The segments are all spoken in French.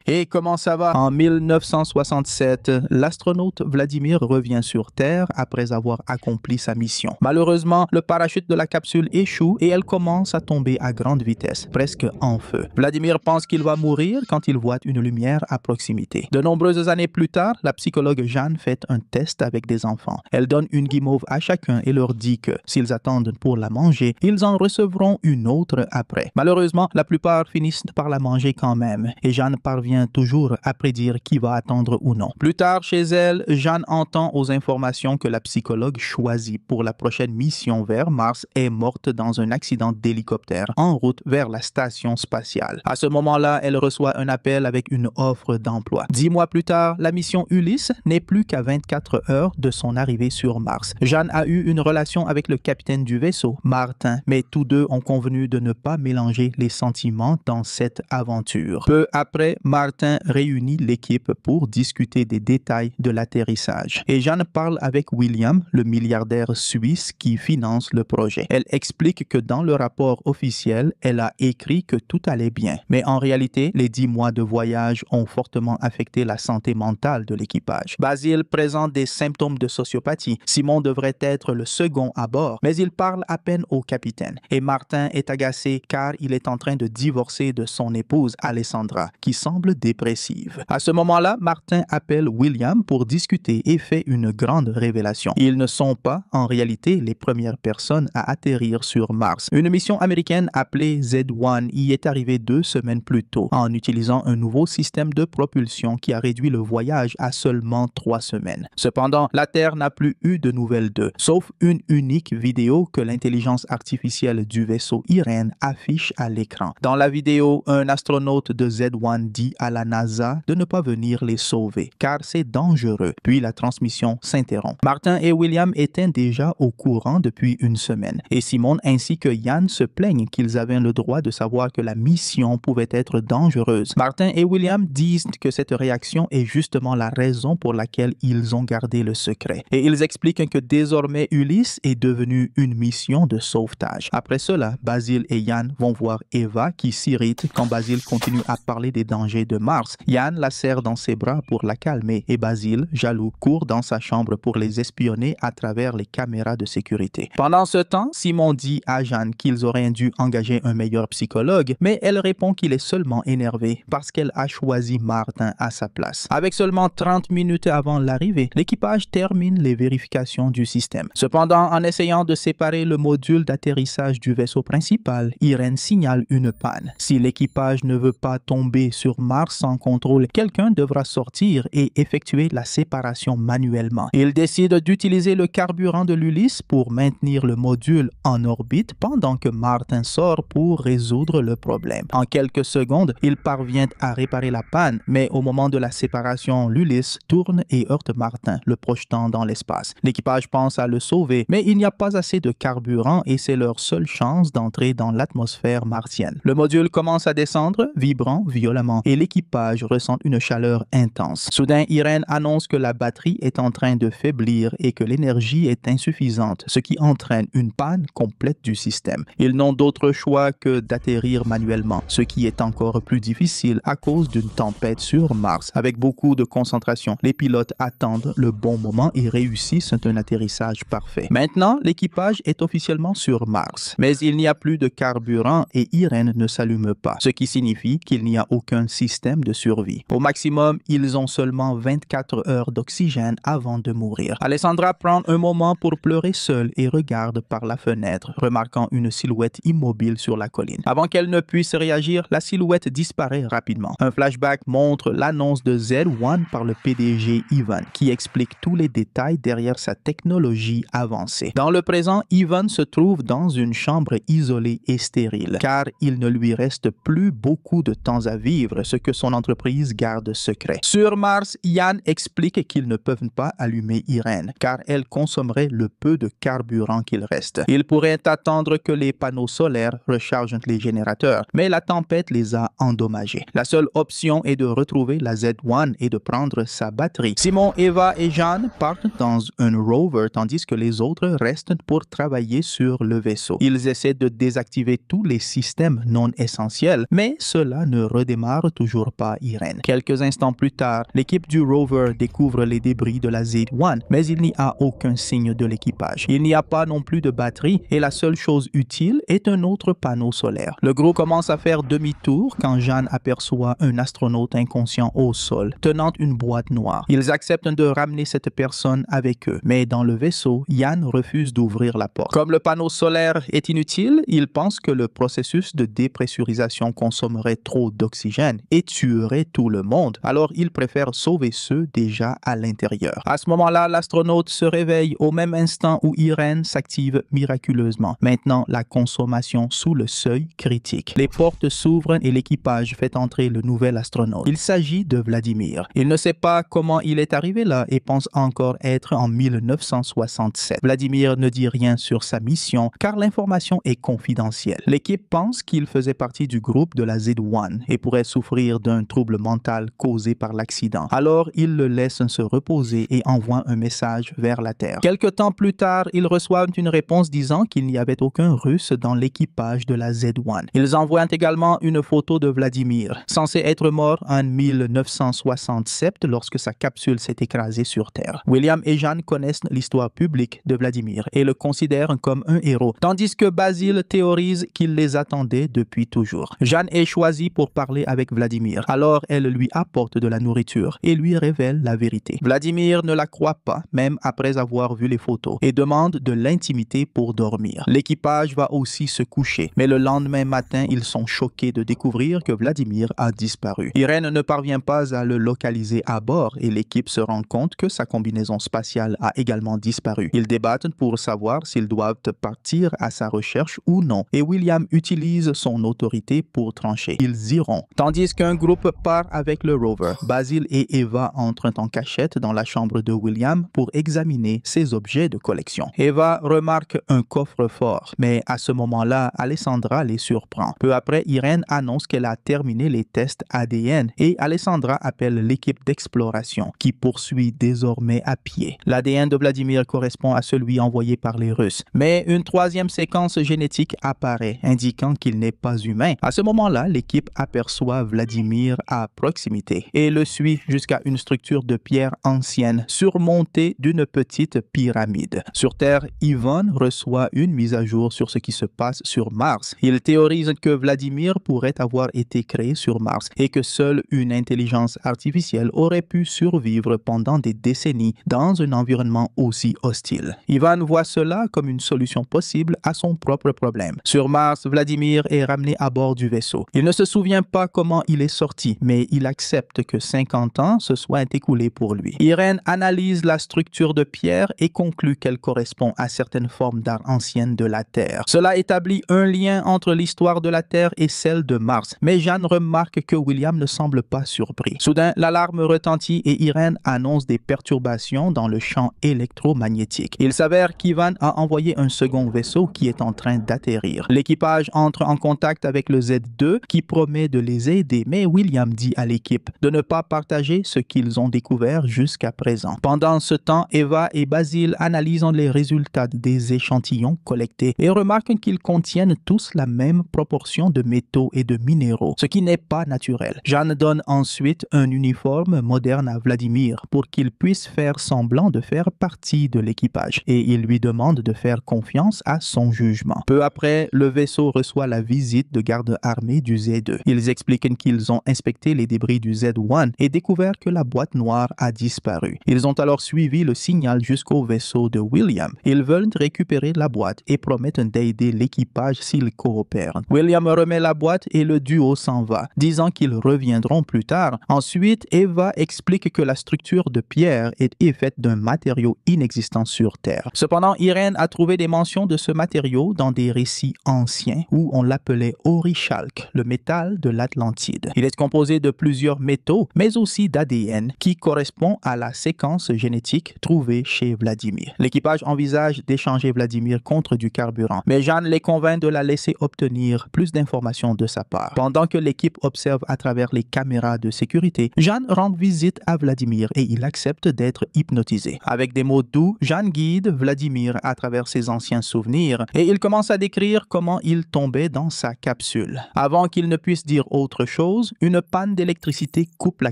Et comment ça va? En 1967, l'astronaute Vladimir revient sur Terre après avoir accompli sa mission. Malheureusement, le parachute de la capsule échoue et elle commence à tomber à grande vitesse, presque en feu. Vladimir pense qu'il va mourir quand il voit une lumière à proximité. De nombreuses années plus tard, la psychologue Jeanne fait un test avec des enfants. Elle donne une guimauve à chacun et leur dit que s'ils attendent pour la manger, ils en recevront une autre après. Malheureusement, la plupart finissent par la manger quand même et Jeanne parvient toujours à prédire qui va attendre ou non. Plus tard, chez elle, Jeanne entend aux informations que la psychologue choisie pour la prochaine mission vers Mars est morte dans un accident d'hélicoptère en route vers la station spatiale. À ce moment-là, elle reçoit un appel avec une offre d'emploi. 10 mois plus tard, la mission Ulysse n'est plus qu'à 24 heures de son arrivée sur Mars. Jeanne a eu une relation avec le capitaine du vaisseau, Martin, mais tous deux ont convenu de ne pas mélanger les sentiments dans cette aventure. Peu après, Martin réunit l'équipe pour discuter des détails de l'atterrissage. Et Jeanne parle avec William, le milliardaire suisse qui finance le projet. Elle explique que dans le rapport officiel, elle a écrit que tout allait bien. Mais en réalité, les 10 mois de voyage ont fortement affecté la santé mentale de l'équipage. Basile présente des symptômes de sociopathie. Simon devrait être le second à bord, mais il parle à peine au capitaine. Et Martin est agacé car il est en train de divorcer de son épouse Alessandra, qui semble dépressive. À ce moment-là, Martin appelle William pour discuter et fait une grande révélation. Ils ne sont pas, en réalité, les premières personnes à atterrir sur Mars. Une mission américaine appelée Z1 y est arrivée 2 semaines plus tôt, en utilisant un nouveau système de propulsion qui a réduit le voyage à seulement 3 semaines. Cependant, la Terre n'a plus eu de nouvelles d'eux, sauf une unique vidéo que l'intelligence artificielle du vaisseau Irene affiche à l'écran. Dans la vidéo, un astronaute de Z1 dit à la NASA de ne pas venir les sauver, car c'est dangereux. Puis la transmission s'interrompt. Martin et William étaient déjà au courant depuis une semaine, et Simon ainsi que Yann se plaignent qu'ils avaient le droit de savoir que la mission pouvait être dangereuse. Martin et William disent que cette réaction est justement la raison pour laquelle ils ont gardé le secret. Et ils expliquent que désormais Ulysse est devenu une mission de sauvetage. Après cela, Basile et Yann vont voir Eva qui s'irrite quand Basile continue à parler des dangers de Mars. Yann la serre dans ses bras pour la calmer et Basile, jaloux, court dans sa chambre pour les espionner à travers les caméras de sécurité. Pendant ce temps, Simon dit à Jeanne qu'ils auraient dû engager un meilleur psychologue, mais elle répond qu'il est seulement énervé parce qu'elle a choisi Martin à sa place. Avec seulement 30 minutes avant l'arrivée, l'équipage termine les vérifications du système. Cependant, en essayant de séparer le module d'atterrissage du vaisseau principal, Irene signale une panne. Si l'équipage ne veut pas tomber sur Mars sans contrôle, quelqu'un devra sortir et effectuer la séparation manuellement. Il décide d'utiliser le carburant de l'Ulysse pour maintenir le module en orbite pendant que Martin sort pour résoudre le problème. En quelques secondes, il parvient à réparer la panne, mais au moment de la séparation, l'Ulysse tourne et heurte Martin, le projetant dans l'espace. L'équipage pense à le sauver, mais il n'y a pas assez de carburant et c'est leur seule chance d'entrer dans l'atmosphère martienne. Le module commence à descendre, vibrant violemment, et l'équipage ressent une chaleur intense. Soudain, Irene annonce que la batterie est en train de faiblir et que l'énergie est insuffisante, ce qui entraîne une panne complète du système. Ils n'ont d'autre choix que d'atterrir manuellement, ce qui est encore plus difficile à cause d'une tempête sur Mars. Avec beaucoup de concentration, les pilotes attendent le bon moment et réussissent un atterrissage parfait. Maintenant, l'équipage est officiellement sur Mars, mais il n'y a plus de carburant et Irene ne s'allume pas, ce qui signifie qu'il n'y a aucun système de survie. Au maximum, ils ont seulement 24 heures d'oxygène avant de mourir. Alessandra prend un moment pour pleurer seule et regarde par la fenêtre, remarquant une silhouette immobile sur la colline. Avant qu'elle ne puisse réagir, la silhouette disparaît rapidement. Un flashback montre l'annonce de Z1 par le PDG Ivan, qui explique tous les détails derrière sa technologie avancée. Dans le présent, Ivan se trouve dans une chambre isolée et stérile, car il ne lui reste plus beaucoup de temps à vivre, ce que son entreprise garde secret. Sur Mars, Yann explique qu'ils ne peuvent pas allumer Irene, car elle consommerait le peu de carburant qu'il reste. Ils pourraient attendre que les panneaux solaires rechargent les générateurs, mais la tempête les a endommagés. La seule option est de retrouver la Z1 et de prendre sa batterie. Simon, Eva et Jeanne partent dans un rover tandis que les autres restent pour travailler sur le vaisseau. Ils essaient de désactiver tous les systèmes non essentiels, mais cela ne redémarre toujours toujours pas Irène. Quelques instants plus tard, l'équipe du rover découvre les débris de la Z-1, mais il n'y a aucun signe de l'équipage. Il n'y a pas non plus de batterie et la seule chose utile est un autre panneau solaire. Le groupe commence à faire demi-tour quand Jeanne aperçoit un astronaute inconscient au sol, tenant une boîte noire. Ils acceptent de ramener cette personne avec eux, mais dans le vaisseau, Yann refuse d'ouvrir la porte. Comme le panneau solaire est inutile, il pense que le processus de dépressurisation consommerait trop d'oxygène et tuerait tout le monde, alors il préfère sauver ceux déjà à l'intérieur. À ce moment-là, l'astronaute se réveille au même instant où Irène s'active miraculeusement. Maintenant, la consommation sous le seuil critique. Les portes s'ouvrent et l'équipage fait entrer le nouvel astronaute. Il s'agit de Vladimir. Il ne sait pas comment il est arrivé là et pense encore être en 1967. Vladimir ne dit rien sur sa mission car l'information est confidentielle. L'équipe pense qu'il faisait partie du groupe de la Z-1 et pourrait souffrir d'un trouble mental causé par l'accident. Alors, ils le laissent se reposer et envoient un message vers la Terre. Quelque temps plus tard, ils reçoivent une réponse disant qu'il n'y avait aucun Russe dans l'équipage de la Z-1. Ils envoient également une photo de Vladimir, censé être mort en 1967 lorsque sa capsule s'est écrasée sur Terre. William et Jeanne connaissent l'histoire publique de Vladimir et le considèrent comme un héros, tandis que Basile théorise qu'il les attendait depuis toujours. Jeanne est choisie pour parler avec Vladimir, alors elle lui apporte de la nourriture et lui révèle la vérité. Vladimir ne la croit pas, même après avoir vu les photos, et demande de l'intimité pour dormir. L'équipage va aussi se coucher, mais le lendemain matin, ils sont choqués de découvrir que Vladimir a disparu. Irène ne parvient pas à le localiser à bord et l'équipe se rend compte que sa combinaison spatiale a également disparu. Ils débattent pour savoir s'ils doivent partir à sa recherche ou non, et William utilise son autorité pour trancher. Ils iront. Tandis qu'un groupe part avec le rover, Basile et Eva entrent en cachette dans la chambre de William pour examiner ses objets de collection. Eva remarque un coffre-fort, mais à ce moment-là, Alessandra les surprend. Peu après, Irène annonce qu'elle a terminé les tests ADN et Alessandra appelle l'équipe d'exploration qui poursuit désormais à pied. L'ADN de Vladimir correspond à celui envoyé par les Russes, mais une troisième séquence génétique apparaît, indiquant qu'il n'est pas humain. À ce moment-là, l'équipe aperçoit Vladimir à proximité et le suit jusqu'à une structure de pierre ancienne surmontée d'une petite pyramide. Sur Terre, Ivan reçoit une mise à jour sur ce qui se passe sur Mars. Il théorise que Vladimir pourrait avoir été créé sur Mars et que seule une intelligence artificielle aurait pu survivre pendant des décennies dans un environnement aussi hostile. Ivan voit cela comme une solution possible à son propre problème. Sur Mars, Vladimir est ramené à bord du vaisseau. Il ne se souvient pas comment il est sorti, mais il accepte que 50 ans se soient écoulés pour lui. Irène analyse la structure de pierre et conclut qu'elle correspond à certaines formes d'art anciennes de la Terre. Cela établit un lien entre l'histoire de la Terre et celle de Mars, mais Jeanne remarque que William ne semble pas surpris. Soudain, l'alarme retentit et Irène annonce des perturbations dans le champ électromagnétique. Il s'avère qu'Ivan a envoyé un second vaisseau qui est en train d'atterrir. L'équipage entre en contact avec le Z2 qui promet de les aider, mais William dit à l'équipe de ne pas partager ce qu'ils ont découvert jusqu'à présent. Pendant ce temps, Eva et Basile analysent les résultats des échantillons collectés et remarquent qu'ils contiennent tous la même proportion de métaux et de minéraux, ce qui n'est pas naturel. Jeanne donne ensuite un uniforme moderne à Vladimir pour qu'il puisse faire semblant de faire partie de l'équipage et il lui demande de faire confiance à son jugement. Peu après, le vaisseau reçoit la visite de gardes armés du Z2. Ils expliquent qu'ils ont inspecté les débris du Z1 et découvert que la boîte noire a disparu. Ils ont alors suivi le signal jusqu'au vaisseau de William. Ils veulent récupérer la boîte et promettent d'aider l'équipage s'ils coopèrent. William remet la boîte et le duo s'en va, disant qu'ils reviendront plus tard. Ensuite, Eva explique que la structure de pierre est faite d'un matériau inexistant sur Terre. Cependant, Irène a trouvé des mentions de ce matériau dans des récits anciens où on l'appelait orichalque, le métal de l'Atlantide. Il est composé de plusieurs métaux, mais aussi d'ADN qui correspond à la séquence génétique trouvée chez Vladimir. L'équipage envisage d'échanger Vladimir contre du carburant, mais Jeanne les convainc de la laisser obtenir plus d'informations de sa part. Pendant que l'équipe observe à travers les caméras de sécurité, Jeanne rend visite à Vladimir et il accepte d'être hypnotisé. Avec des mots doux, Jeanne guide Vladimir à travers ses anciens souvenirs et il commence à décrire comment il tombait dans sa capsule. Avant qu'il ne puisse dire autre chose, Hypnose, une panne d'électricité coupe la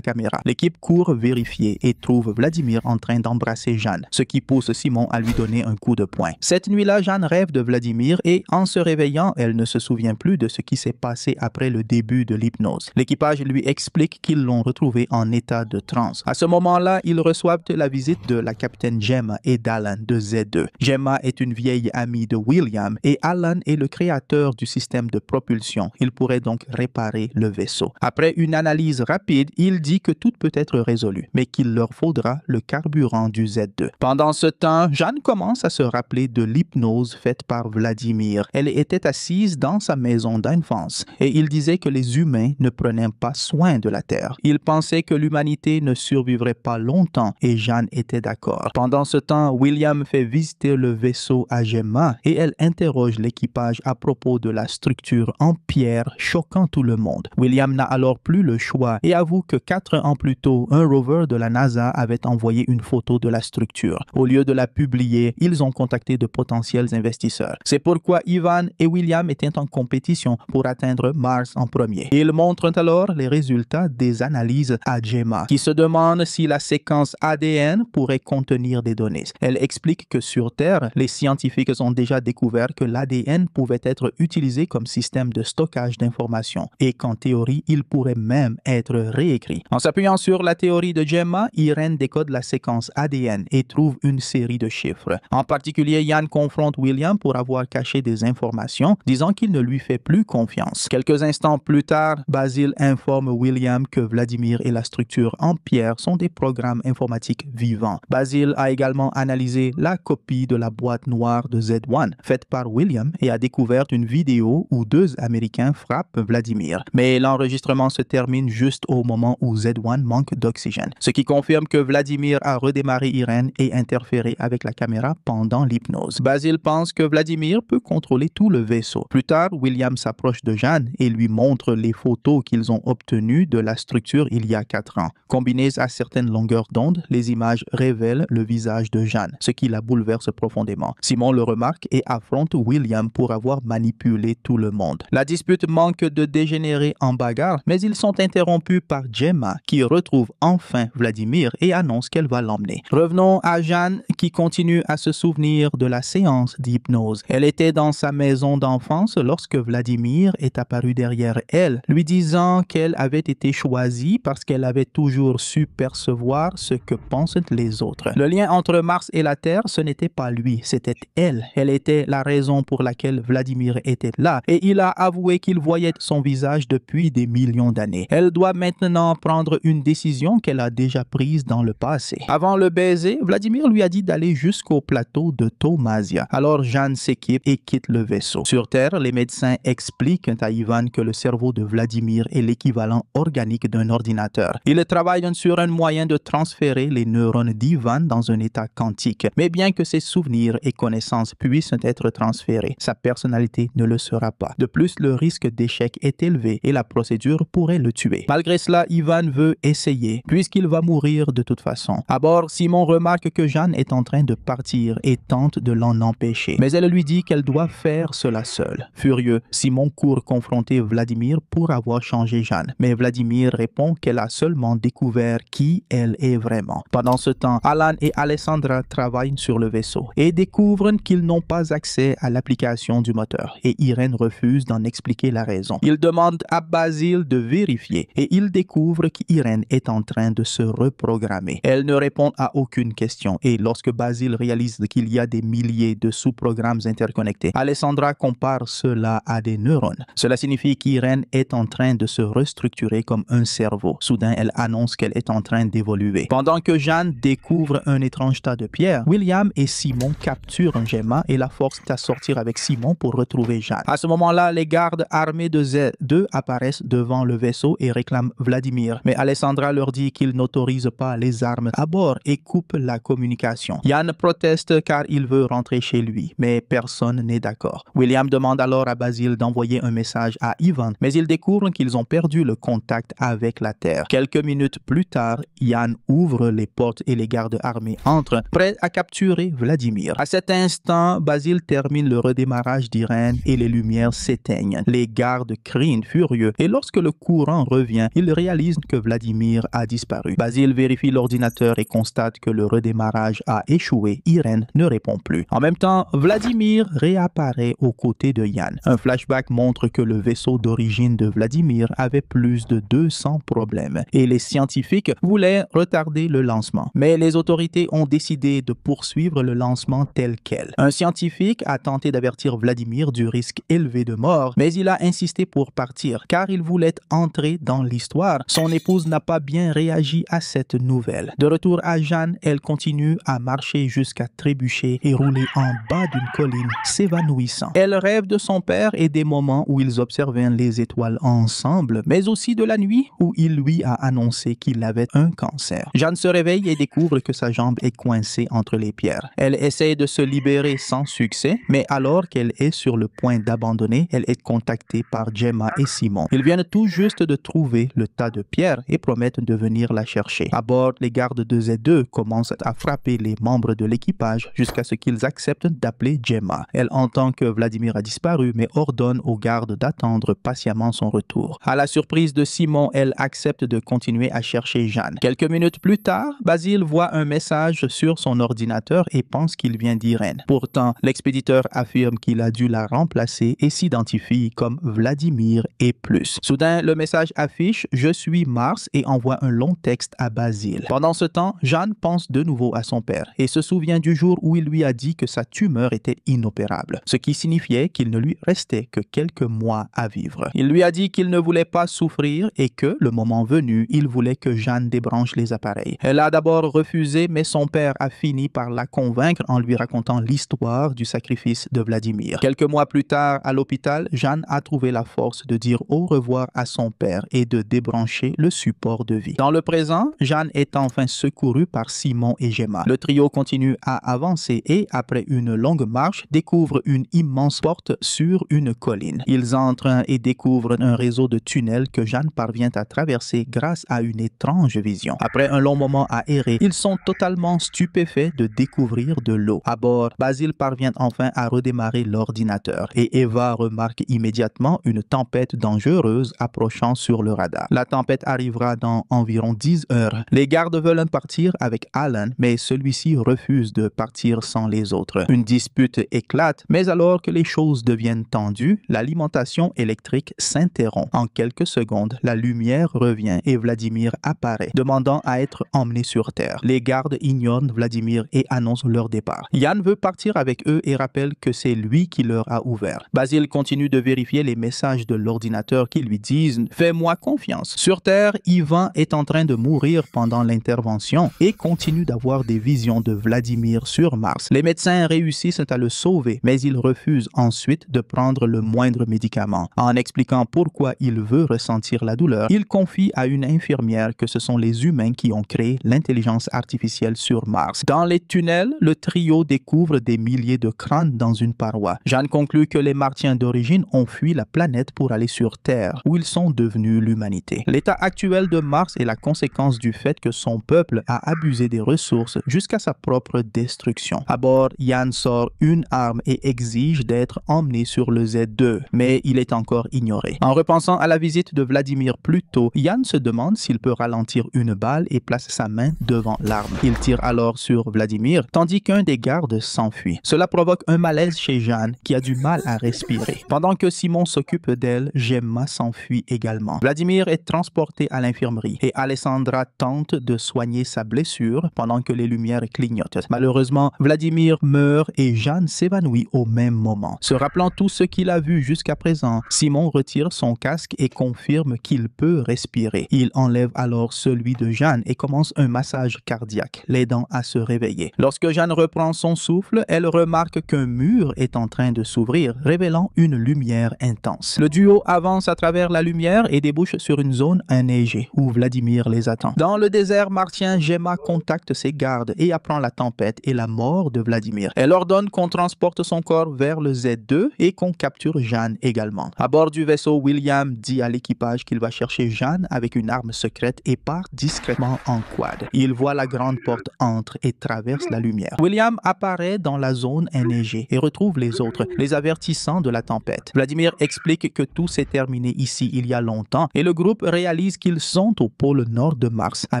caméra. L'équipe court vérifier et trouve Vladimir en train d'embrasser Jeanne, ce qui pousse Simon à lui donner un coup de poing. Cette nuit-là, Jeanne rêve de Vladimir et en se réveillant, elle ne se souvient plus de ce qui s'est passé après le début de l'hypnose. L'équipage lui explique qu'ils l'ont retrouvé en état de transe. À ce moment-là, ils reçoivent la visite de la capitaine Gemma et d'Alan de Z2. Gemma est une vieille amie de William et Alan est le créateur du système de propulsion. Il pourrait donc réparer le vaisseau. Après une analyse rapide, il dit que tout peut être résolu, mais qu'il leur faudra le carburant du Z2. Pendant ce temps, Jeanne commence à se rappeler de l'hypnose faite par Vladimir. Elle était assise dans sa maison d'enfance et il disait que les humains ne prenaient pas soin de la Terre. Il pensait que l'humanité ne survivrait pas longtemps et Jeanne était d'accord. Pendant ce temps, William fait visiter le vaisseau à Gemma et elle interroge l'équipage à propos de la structure en pierre, choquant tout le monde. William n'a alors plus le choix et avoue que 4 ans plus tôt, un rover de la NASA avait envoyé une photo de la structure. Au lieu de la publier, ils ont contacté de potentiels investisseurs. C'est pourquoi Ivan et William étaient en compétition pour atteindre Mars en premier. Ils montrent alors les résultats des analyses à Gemma, qui se demande si la séquence ADN pourrait contenir des données. Elle explique que sur Terre, les scientifiques ont déjà découvert que l'ADN pouvait être utilisé comme système de stockage d'informations et qu'en théorie, il pourrait même être réécrit. En s'appuyant sur la théorie de Gemma, Irene décode la séquence ADN et trouve une série de chiffres. En particulier, Ian confronte William pour avoir caché des informations, disant qu'il ne lui fait plus confiance. Quelques instants plus tard, Basil informe William que Vladimir et la structure en pierre sont des programmes informatiques vivants. Basil a également analysé la copie de la boîte noire de Z1 faite par William et a découvert une vidéo où 2 Américains frappent Vladimir. Mais l'enregistrement se termine juste au moment où Z1 manque d'oxygène, ce qui confirme que Vladimir a redémarré Irene et interféré avec la caméra pendant l'hypnose. Basil pense que Vladimir peut contrôler tout le vaisseau. Plus tard, William s'approche de Jeanne et lui montre les photos qu'ils ont obtenues de la structure il y a 4 ans. Combinées à certaines longueurs d'onde, les images révèlent le visage de Jeanne, ce qui la bouleverse profondément. Simon le remarque et affronte William pour avoir manipulé tout le monde. La dispute manque de dégénérer en bagarre, mais ils sont interrompus par Gemma, qui retrouve enfin Vladimir et annonce qu'elle va l'emmener. Revenons à Jeanne, qui continue à se souvenir de la séance d'hypnose. Elle était dans sa maison d'enfance lorsque Vladimir est apparu derrière elle, lui disant qu'elle avait été choisie parce qu'elle avait toujours su percevoir ce que pensent les autres. Le lien entre Mars et la Terre, ce n'était pas lui, c'était elle. Elle était la raison pour laquelle Vladimir était là et il a avoué qu'il voyait son visage depuis des millions d'années. Elle doit maintenant prendre une décision qu'elle a déjà prise dans le passé. Avant le baiser, Vladimir lui a dit d'aller jusqu'au plateau de Thaumasia. Alors Jeanne s'équipe et quitte le vaisseau. Sur Terre, les médecins expliquent à Ivan que le cerveau de Vladimir est l'équivalent organique d'un ordinateur. Ils travaillent sur un moyen de transférer les neurones d'Ivan dans un état quantique. Mais bien que ses souvenirs et connaissances puissent être transférés, sa personnalité ne le sera pas. De plus, le risque d'échec est élevé et la procédure pourrait le tuer. Malgré cela, Ivan veut essayer, puisqu'il va mourir de toute façon. À bord, Simon remarque que Jeanne est en train de partir et tente de l'en empêcher. Mais elle lui dit qu'elle doit faire cela seule. Furieux, Simon court confronter Vladimir pour avoir changé Jeanne. Mais Vladimir répond qu'elle a seulement découvert qui elle est vraiment. Pendant ce temps, Alan et Alessandra travaillent sur le vaisseau et découvrent qu'ils n'ont pas accès à l'application du moteur et Irene refuse d'en expliquer la raison. Ils demandent à Basil de vérifier et ils découvrent qu'Irene est en train de se reprogrammer. Elle ne répond à aucune question et lorsque Basil réalise qu'il y a des milliers de sous-programmes interconnectés, Alessandra compare cela à des neurones. Cela signifie qu'Irene est en train de se restructurer comme un cerveau. Soudain, elle annonce qu'elle est en train d'évoluer. Pendant que Jeanne découvre un étrange tas de pierres, William et Simon capturent Gemma et la forcent à sortir avec Simon pour retrouver Jeanne. À ce moment-là, les gardes armés de Z2 apparaissent devant le vaisseau et réclament Vladimir. Mais Alessandra leur dit qu'il n'autorise pas les armes à bord et coupe la communication. Yann proteste car il veut rentrer chez lui, mais personne n'est d'accord. William demande alors à Basil d'envoyer un message à Ivan, mais ils découvrent qu'ils ont perdu le contact avec la Terre. Quelques minutes plus tard, Yann ouvre les portes et les gardes armés entrent, prêts à capturer Vladimir. À cet instant, Basil termine le redémarrage d'Irene et les lumières s'éteignent. Les gardes crient furieux et lorsque le courant revient, ils réalisent que Vladimir a disparu. Basil vérifie l'ordinateur et constate que le redémarrage a échoué. Irène ne répond plus. En même temps, Vladimir réapparaît aux côtés de Yann. Un flashback montre que le vaisseau d'origine de Vladimir avait plus de 200 problèmes et les scientifiques voulaient retarder le lancement. Mais les autorités ont décidé de poursuivre le lancement tel quel. Un scientifique a tenté d'avertir Vladimir du risque élevé de mort, mais il a insisté pour partir car il voulait entrer dans l'histoire. Son épouse n'a pas bien réagi à cette nouvelle. De retour à Jeanne, elle continue à marcher jusqu'à trébucher et rouler en bas d'une colline, s'évanouissant. Elle rêve de son père et des moments où ils observaient les étoiles ensemble, mais aussi de la nuit où il lui a annoncé qu'il avait un cancer. Jeanne se réveille et découvre que sa jambe est coincée entre les pierres. Elle essaie de se libérer sans succès, mais alors qu'elle est sur le point d'abandonner, elle est contactée par Gemma et Simon. Ils viennent tout juste de trouver le tas de pierres et promettent de venir la chercher. À bord, les gardes de Z2 commencent à frapper les membres de l'équipage jusqu'à ce qu'ils acceptent d'appeler Gemma. Elle entend que Vladimir a disparu, mais ordonne aux gardes d'attendre patiemment son retour. À la surprise de Simon, elle accepte de continuer à chercher Jeanne. Quelques minutes plus tard, Basil voit un message sur son ordinateur et pense qu'il vient d'Irène. Pourtant, l'expéditeur affirme qu'il a dû la remplacer et s'identifie comme Vladimir et plus. Soudain, le message affiche « Je suis Mars » et envoie un long texte à Basil. Pendant ce temps, Jeanne pense de nouveau à son père et se souvient du jour où il lui a dit que sa tumeur était inopérable, ce qui signifiait qu'il ne lui restait que quelques mois à vivre. Il lui a dit qu'il ne voulait pas souffrir et que, le moment venu, il voulait que Jeanne débranche les appareils. Elle a d'abord refusé, mais son père a fini par la convaincre en lui racontant l'histoire du sacrifice de Vladimir. Quelques mois plus tard, à l'hôpital, Jeanne a trouvé la force de dire au revoir à son père et de débrancher le support de vie. Dans le présent, Jeanne est enfin secourue par Simon et Gemma. Le trio continue à avancer et, après une longue marche, découvre une immense porte sur une colline. Ils entrent et découvrent un réseau de tunnels que Jeanne parvient à traverser grâce à une étrange vision. Après un long moment à errer, ils sont totalement stupéfaits de découvrir de l'eau. À bord, Basil parvient enfin à redémarrer l'ordinateur et Eva remarque immédiatement une tempête dangereuse approchant sur le radar. La tempête arrivera dans environ 10 heures. Les gardes veulent partir avec Alan, mais celui-ci refuse de partir sans les autres. Une dispute éclate, mais alors que les choses deviennent tendues, l'alimentation électrique s'interrompt. En quelques secondes, la lumière revient et Vladimir apparaît, demandant à être emmené sur Terre. Les gardes ignorent Vladimir et annoncent leur départ. Yann veut partir avec eux et rappelle que c'est lui qui leur a ouvert. Basil continue de vérifier les messages de l'ordinateur qui lui disent « Fais-moi confiance ». Sur Terre, Ivan est en train de mourir pendant l'intervention et continue d'avoir des visions de Vladimir sur Mars. Les médecins réussissent à le sauver, mais il refuse ensuite de prendre le moindre médicament. En expliquant pourquoi il veut ressentir la douleur, il confie à une infirmière que ce sont les humains qui ont créé l'intelligence artificielle sur Mars. Dans les tunnels, le trio découvre des milliers de crânes dans une paroi. Jeanne conclut que les Martiens d'origine ont fui la planète pour aller sur Terre, où ils sont devenus l'humanité. L'état actuel de Mars est la conséquence du fait que son peuple a abusé des ressources jusqu'à sa propre destruction. À bord, Yann sort une arme et exige d'être emmené sur le Z2, mais il est encore ignoré. En repensant à la visite de Vladimir plus tôt, Yann se demande s'il peut ralentir une balle et place sa main devant l'arme. Il tire alors sur Vladimir, tandis qu'un des gardes s'enfuit. Cela provoque un malaise chez Jeanne, qui a du mal à respirer. Pendant que Simon s'occupe d'elle, Gemma s'enfuit également. Vladimir est transporté à l'infirmerie et Alessandra tente de soigner sa blessure pendant que les lumières clignotent. Malheureusement, Vladimir meurt et Jeanne s'évanouit au même moment. Se rappelant tout ce qu'il a vu jusqu'à présent, Simon retire son casque et confirme qu'il peut respirer. Il enlève alors celui de Jeanne et commence un massage cardiaque, l'aidant à se réveiller. Lorsque Jeanne reprend son souffle, elle remarque qu'un mur est en train de s'ouvrir, révélant une lumière intense. Le duo avance à travers la lumière et débouche sur une zone enneigée où Vladimir les attend. Dans le désert martien, Gemma contacte ses gardes et apprend la tempête et la mort de Vladimir. Elle ordonne qu'on transporte son corps vers le Z2 et qu'on capture Jeanne également. À bord du vaisseau, William dit à l'équipage qu'il va chercher Jeanne avec une arme secrète et part discrètement en quad. Il voit la grande porte entre et traverse la lumière. William apparaît dans la zone enneigée et retrouve les autres, les avertissant de la tempête. Vladimir explique que tout s'est terminé ici parti il y a longtemps et le groupe réalise qu'ils sont au pôle nord de Mars, à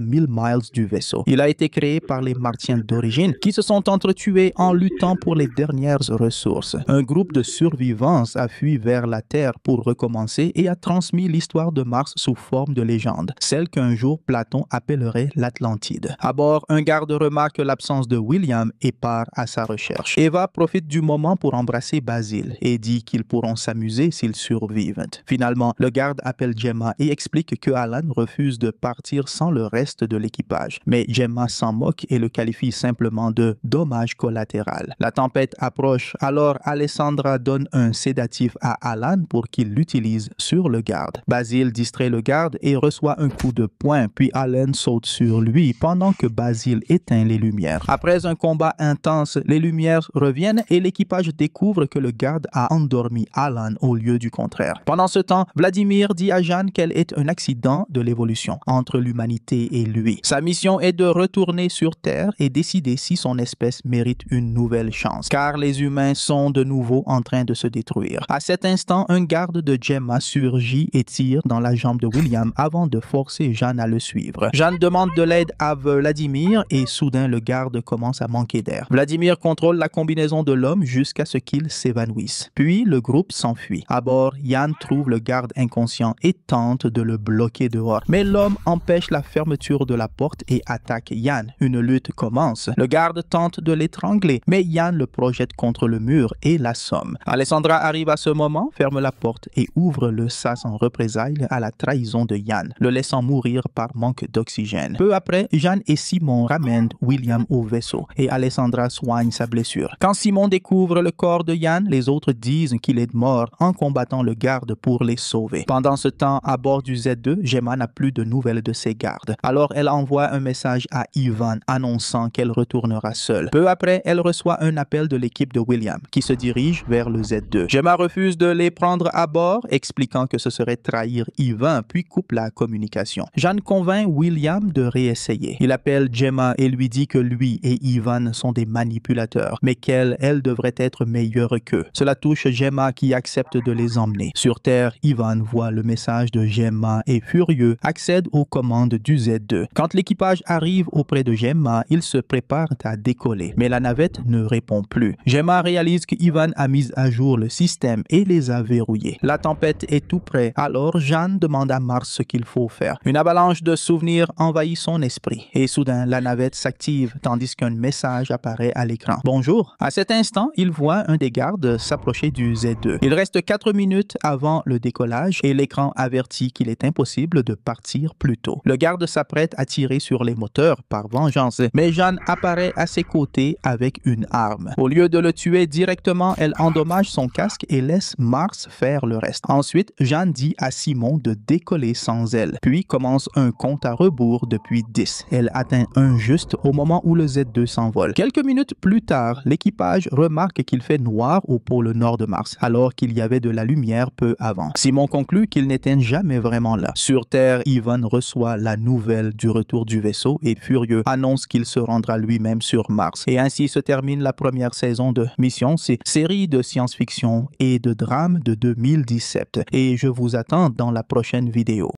1000 miles du vaisseau. Il a été créé par les Martiens d'origine qui se sont entretués en luttant pour les dernières ressources. Un groupe de survivance a fui vers la Terre pour recommencer et a transmis l'histoire de Mars sous forme de légende, celle qu'un jour Platon appellerait l'Atlantide. À bord, un garde remarque l'absence de William et part à sa recherche. Eva profite du moment pour embrasser Basil et dit qu'ils pourront s'amuser s'ils survivent. Finalement, le garde appelle Gemma et explique que Alan refuse de partir sans le reste de l'équipage. Mais Gemma s'en moque et le qualifie simplement de dommage collatéral. La tempête approche, alors Alessandra donne un sédatif à Alan pour qu'il l'utilise sur le garde. Basil distrait le garde et reçoit un coup de poing, puis Alan saute sur lui pendant que Basil éteint les lumières. Après un combat intense, les lumières reviennent et l'équipage découvre que le garde a endormi Alan au lieu du contraire. Pendant ce temps, Vladimir dit à Jeanne qu'elle est un accident de l'évolution entre l'humanité et lui. Sa mission est de retourner sur Terre et décider si son espèce mérite une nouvelle chance, car les humains sont de nouveau en train de se détruire. À cet instant, un garde de Gemma surgit et tire dans la jambe de William avant de forcer Jeanne à le suivre. Jeanne demande de l'aide à Vladimir et soudain le garde commence à manquer d'air. Vladimir contrôle la combinaison de l'homme jusqu'à ce qu'il s'évanouisse. Puis le groupe s'enfuit. À bord, Yann trouve le garde inconscient et tente de le bloquer dehors. Mais l'homme empêche la fermeture de la porte et attaque Yann. Une lutte commence. Le garde tente de l'étrangler, mais Yann le projette contre le mur et l'assomme. Alessandra arrive à ce moment, ferme la porte et ouvre le sas en représailles à la trahison de Yann, le laissant mourir par manque d'oxygène. Peu après, Jeanne et Simon ramènent William au vaisseau et Alessandra soigne sa blessure. Quand Simon découvre le corps de Yann, les autres disent qu'il est mort en combattant le garde pour les sauver. Pendant ce temps, à bord du Z2, Gemma n'a plus de nouvelles de ses gardes. Alors elle envoie un message à Ivan annonçant qu'elle retournera seule. Peu après, elle reçoit un appel de l'équipe de William qui se dirige vers le Z2. Gemma refuse de les prendre à bord, expliquant que ce serait trahir Ivan, puis coupe la communication. Jeanne convainc William de réessayer. Il appelle Gemma et lui dit que lui et Ivan sont des manipulateurs, mais qu'elle devrait être meilleure qu'eux. Cela touche Gemma qui accepte de les emmener. Sur Terre, Ivan voit le message de Gemma et furieux accède aux commandes du Z2. Quand l'équipage arrive auprès de Gemma, ils se préparent à décoller, mais la navette ne répond plus. Gemma réalise que Ivan a mis à jour le système et les a verrouillés. La tempête est tout près, alors Jeanne demande à Mars ce qu'il faut faire. Une avalanche de souvenirs envahit son esprit et soudain la navette s'active tandis qu'un message apparaît à l'écran. Bonjour. À cet instant, il voit un des gardes s'approcher du Z2. Il reste 4 minutes avant le décollage et l'écran avertit qu'il est impossible de partir plus tôt. Le garde s'apprête à tirer sur les moteurs par vengeance, mais Jeanne apparaît à ses côtés avec une arme. Au lieu de le tuer directement, elle endommage son casque et laisse Mars faire le reste. Ensuite, Jeanne dit à Simon de décoller sans elle, puis commence un compte à rebours depuis 10. Elle atteint 1 juste au moment où le Z2 s'envole. Quelques minutes plus tard, l'équipage remarque qu'il fait noir au pôle nord de Mars, alors qu'il y avait de la lumière peu avant. Simon conclut qu'il n'était jamais vraiment là. Sur Terre, Ivan reçoit la nouvelle du retour du vaisseau et furieux annonce qu'il se rendra lui-même sur Mars. Et ainsi se termine la première saison de Mission, c'est série de science-fiction et de drame de 2017. Et je vous attends dans la prochaine vidéo.